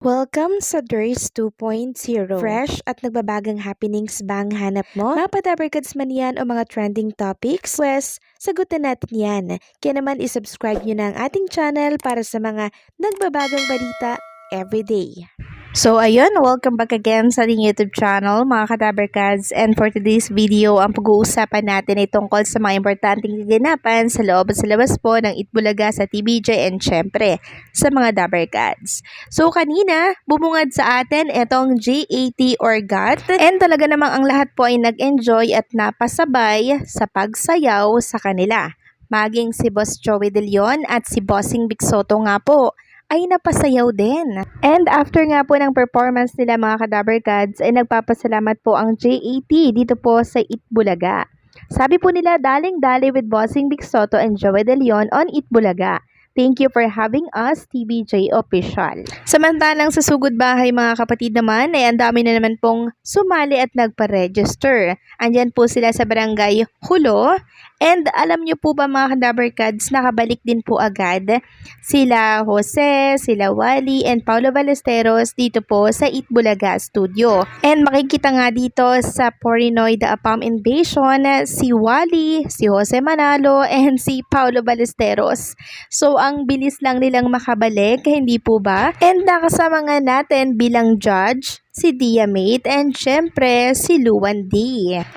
Welcome sa DRS 2.0. Fresh at nagbabagang happenings ba ang hanap mo? Mga padabarkads man yan o mga trending topics? Pwes, sagutin natin yan. Kaya naman isubscribe nyo na ang ating channel para sa mga nagbabagang balita everyday. So ayun, welcome back again sa ating YouTube channel mga kadabarkads, and for today's video ang pag-uusapan natin ay tungkol sa mga importanteng kaganapan sa loob at sa labas po ng Itbulaga sa TVJ and syempre sa mga dabarkads. So kanina, bumungad sa atin itong J80 or GAT, and talaga namang ang lahat po ay nag-enjoy at napasabay sa pagsayaw sa kanila. Maging si Boss Joey De Leon at si Bossing Vic Soto nga po ay napasayaw din. And after nga po ng performance nila mga kadabarkads, ay nagpapasalamat po ang J80 dito po sa Itbulaga. Sabi po nila, daling-dali with Bossing Vic Soto and Joey De Leon on Itbulaga. Thank you for having us, TVJ Official. Samantalang sa Sugod Bahay mga kapatid naman, ay ang dami na naman pong sumali at nagpa-register. Andyan po sila sa Barangay Hulo. And alam nyo po ba mga kadabarkads, nakabalik din po agad sila Jose, sila Wally, and Paulo Ballesteros dito po sa Itbulaga Studio. And makikita nga dito sa Porinoy The Apam Invasion, si Wally, si Jose Manalo, and si Paulo Ballesteros. So ang bilis lang nilang makabalik, hindi po ba? And nakasama nga natin bilang judge si Diamate and syempre si Luan D.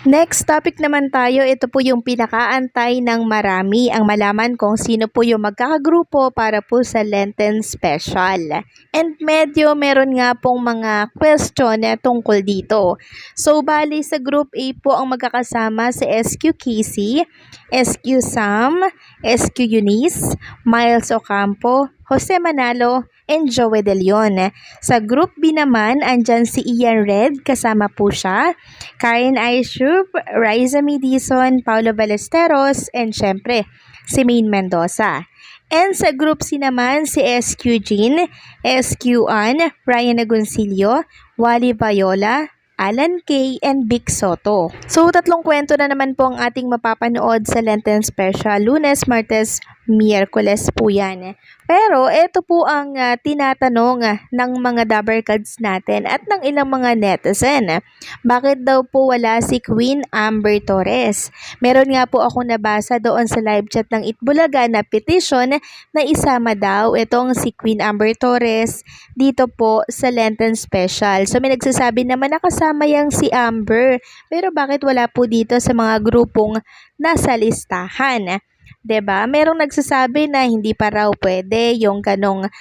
Next topic naman tayo, ito po yung pinakaantay ng marami ang malaman kung sino po yung magkakagrupo para po sa Lenten Special. And medyo meron nga pong mga question na tungkol dito. So bali sa Group A po ang magkakasama si SQ Casey, SQ Sam, SQ Eunice, Miles Ocampo, Jose Manalo, and Joey De Leon. Sa Group B naman, andyan si Ian Red, kasama po siya, Karen Aishup, Raisa Midison, Paulo Ballesteros, and syempre, si Maine Mendoza. And sa Group C naman, si SQ Jean, SQ Ann, Ryan Agoncillo, Wally Viola, Alan K, and Vic Soto. So, tatlong kwento na naman po ang ating mapapanood sa Lenten Special. Lunes, Martes, Miyerkules po yan. Pero, ito po ang tinatanong ng mga dabarkads natin at ng ilang mga netizen. Bakit daw po wala si Queen Amber Torres? Meron nga po ako nabasa doon sa live chat ng Itbulaga na petition na isama daw itong si Queen Amber Torres dito po sa Lenten Special. So, may nagsasabi naman na kasama yang si Amber. Pero bakit wala po dito sa mga grupong nasa listahan? 'Di ba? Merong nagsasabi na hindi pa raw pwede yung ganong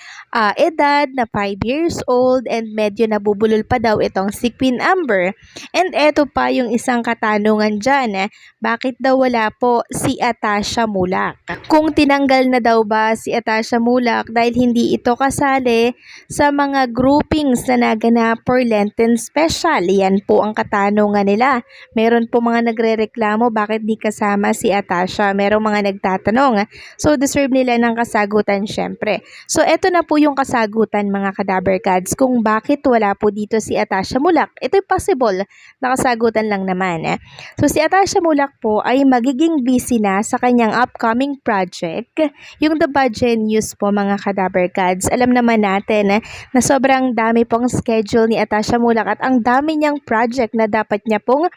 edad na 5 years old, and medyo nabubulol pa daw itong si Queen Amber. And eto pa yung isang katanungan dyan, bakit daw wala po si Atasha Mulak? Kung tinanggal na daw ba si Atasha Mulak dahil hindi ito kasali sa mga groupings na naganap for Lenten Special? Yan po ang katanungan nila. Meron po mga nagrereklamo bakit di kasama si Atasha. Merong mga nagtatanong. So, deserve nila ng kasagutan syempre. So, eto na po yung kasagutan mga kadabarkads kung bakit wala po dito si Atasha Mulak. Ito'y possible na kasagutan lang naman. So, si Atasha Mulak po ay magiging busy na sa kanyang upcoming project, yung The Budget News po mga kadabarkads. Alam naman natin na sobrang dami pong schedule ni Atasha Mulak at ang dami niyang project na dapat niya pong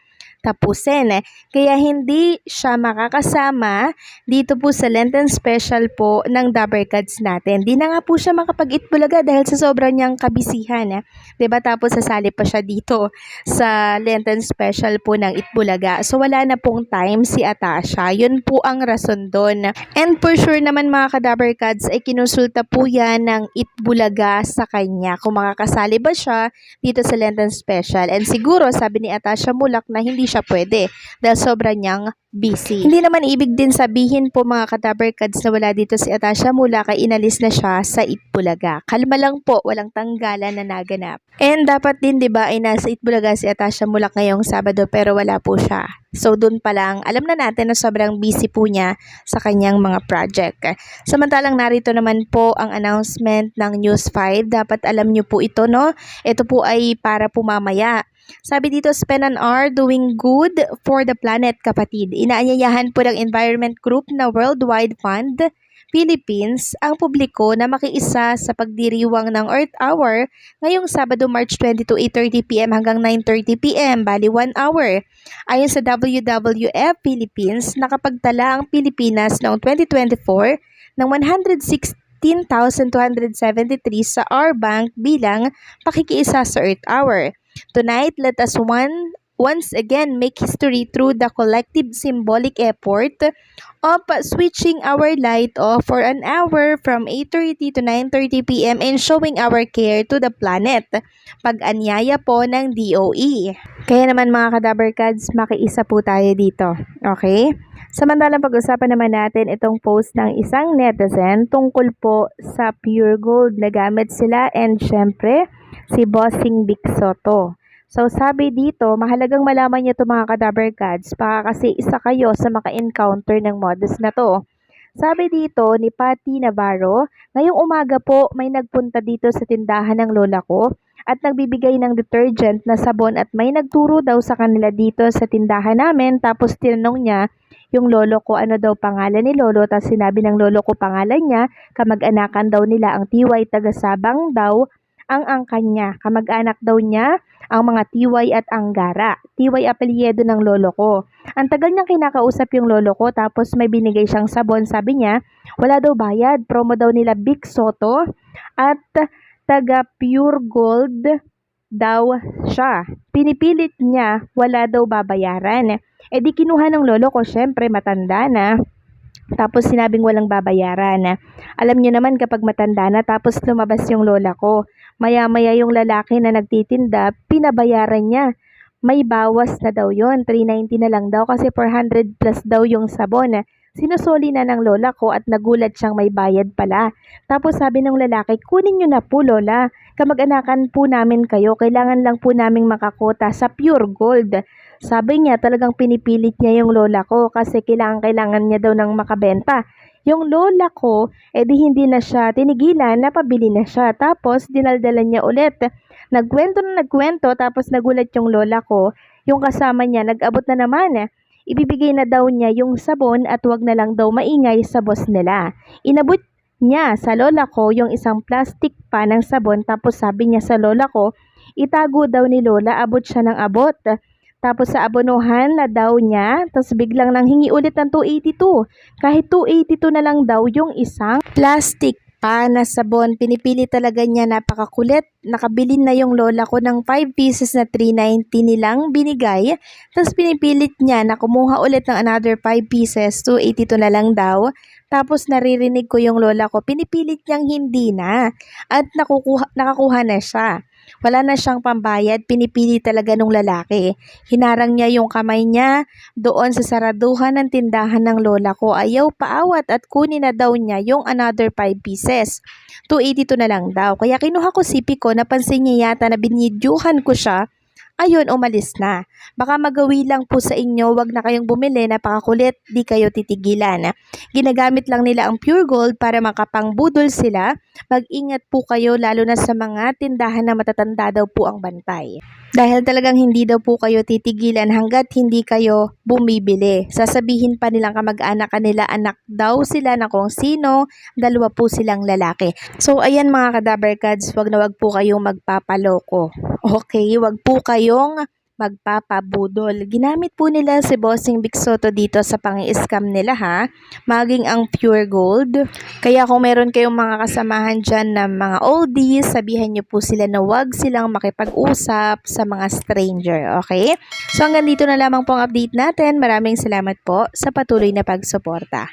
tapusin. Kaya hindi siya makakasama dito po sa Lenten Special po ng dabarkads natin. Di na nga po siya makapag-Itbulaga dahil sa sobrang niyang kabisihan. Diba? Tapos sasali pa siya dito sa Lenten Special po ng Itbulaga. So wala na pong time si Atasha. Yun po ang rason doon. And for sure naman mga kadabarkads ay kinusulta po yan ng Itbulaga sa kanya kung makakasali ba siya dito sa Lenten Special. And siguro sabi ni Atasha Mulak na hindi siya pwede dahil sobrang niyang busy. Hindi naman ibig din sabihin po mga kadabarkads na wala dito si Atasha Mulak ay inalis na siya sa Itbulaga. Kalma lang po, walang tanggalan na naganap. And dapat din 'di ba ay nasa Itbulaga si Atasha Mulak ngayong Sabado pero wala po siya. So doon pa lang alam na natin na sobrang busy po niya sa kanyang mga project. Samantalang narito naman po ang announcement ng News 5. Dapat alam niyo po ito, no? Ito po ay para po mamaya. Sabi dito, spend an hour doing good for the planet, kapatid. Inaanyayahan po ng Environment Group na Worldwide Fund Philippines ang publiko na makiisa sa pagdiriwang ng Earth Hour ngayong Sabado, March 22, 8:30 p.m. hanggang 9:30 p.m. bali 1 hour. Ayon sa WWF Philippines, nakapagtala ang Pilipinas noong 2024 ng 116,273 sa R-Bank bilang pakikiisa sa Earth Hour. Tonight, let us once again make history through the collective symbolic effort of switching our light off for an hour from 8:30 to 9:30 p.m. and showing our care to the planet. Pag-anyaya po ng DOE. Kaya naman mga kadabarkads, makiisa po tayo dito. Okay? Samantalang pag-usapan naman natin itong post ng isang netizen tungkol po sa pure gold na gamit sila and syempre si Bossing Vic Soto. So sabi dito, mahalagang malaman niyo ito mga kadabarkads baka kasi isa kayo sa maka-encounter ng modus na to. Sabi dito ni Patty Navarro, ngayong umaga po may nagpunta dito sa tindahan ng lola ko at nagbibigay ng detergent na sabon at may nagturo daw sa kanila dito sa tindahan namin tapos tinanong niya yung lolo ko ano daw pangalan ni lolo tapos sinabi ng lolo ko pangalan niya, kamag-anakan daw nila ang Tiway taga-Sabang daw ang angkan niya, kamag-anak daw niya ang mga Tiway at Anggara. Tiway apelyido ng lolo ko. Ang tagal niyang kinakausap yung lolo ko tapos may binigay siyang sabon. Sabi niya, wala daw bayad. Promo daw nila Vic Soto at taga Pure Gold daw siya. Pinipilit niya, wala daw babayaran. E di kinuha ng lolo ko, syempre matanda na. Tapos sinabing walang babayaran. Alam niyo naman kapag matanda na tapos lumabas yung lola ko. Maya-maya yung lalaki na nagtitinda, pinabayaran niya. May bawas na daw yon, 390 na lang daw kasi 400 plus daw yung sabon. Sinusoli na ng lola ko at nagulat siyang may bayad pala. Tapos sabi ng lalaki, kunin niyo na po lola. Kamag-anakan po namin kayo, kailangan lang po naming makakota sa pure gold. Sabi niya talagang pinipilit niya yung lola ko kasi kailangan niya daw ng makabenta. Yung lola ko, edi hindi na siya tinigilan, napabili na siya. Tapos dinaldalan niya ulit. Nagkwento tapos nagulat yung lola ko. Yung kasama niya, nag-abot na naman. Ibibigay na daw niya yung sabon at wag na lang daw maingay sa boss nila. Inabot niya sa lola ko yung isang plastic pa ng sabon tapos sabi niya sa lola ko, itago daw ni lola, abot siya ng abot. Tapos sa abonohan na daw niya, tapos biglang nanghingi ulit ng 282. Kahit 282 na lang daw yung isang plastic pa na sabon. Pinipili talaga niya, napakakulit. Nakabili na yung lola ko ng 5 pieces na 390 nilang binigay. Tapos pinipilit niya na kumuha ulit ng another 5 pieces, 282 na lang daw. Tapos naririnig ko yung lola ko, pinipilit niyang hindi na. At nakakuha na siya. Wala na siyang pambayad, pinipili talaga nung lalaki. Hinarang niya yung kamay niya doon sa saraduhan ng tindahan ng lola ko. Ayaw paawat at kunin na daw niya yung another 5 pieces. 282 na lang daw. Kaya kinuha ko sipi ko, napansin niya yata na binidyuhan ko siya. Ayun, umalis na. Baka magawi lang po sa inyo, wag na kayong bumili, napakakulit, di kayo titigilan. Ginagamit lang nila ang pure gold para makapangbudol sila. Mag-ingat po kayo lalo na sa mga tindahan na matatanda daw po ang bantay. Dahil talagang hindi daw po kayo titigilan hanggat hindi kayo bumibili. Sasabihin pa nilang kamag-anak kanila, anak daw sila na kung sino, dalawa po silang lalaki. So ayan mga kadabarkads, wag na wag po kayong magpapaloko. Okay, wag po kayong magpapabudol. Ginamit po nila si Bossing Vic Soto dito sa pang-i-scam nila ha, maging ang pure gold. Kaya kung meron kayong mga kasamahan dyan na mga oldies, sabihan nyo po sila na wag silang makipag-usap sa mga stranger, okay? So hanggang dito na lamang po ang update natin. Maraming salamat po sa patuloy na pagsuporta.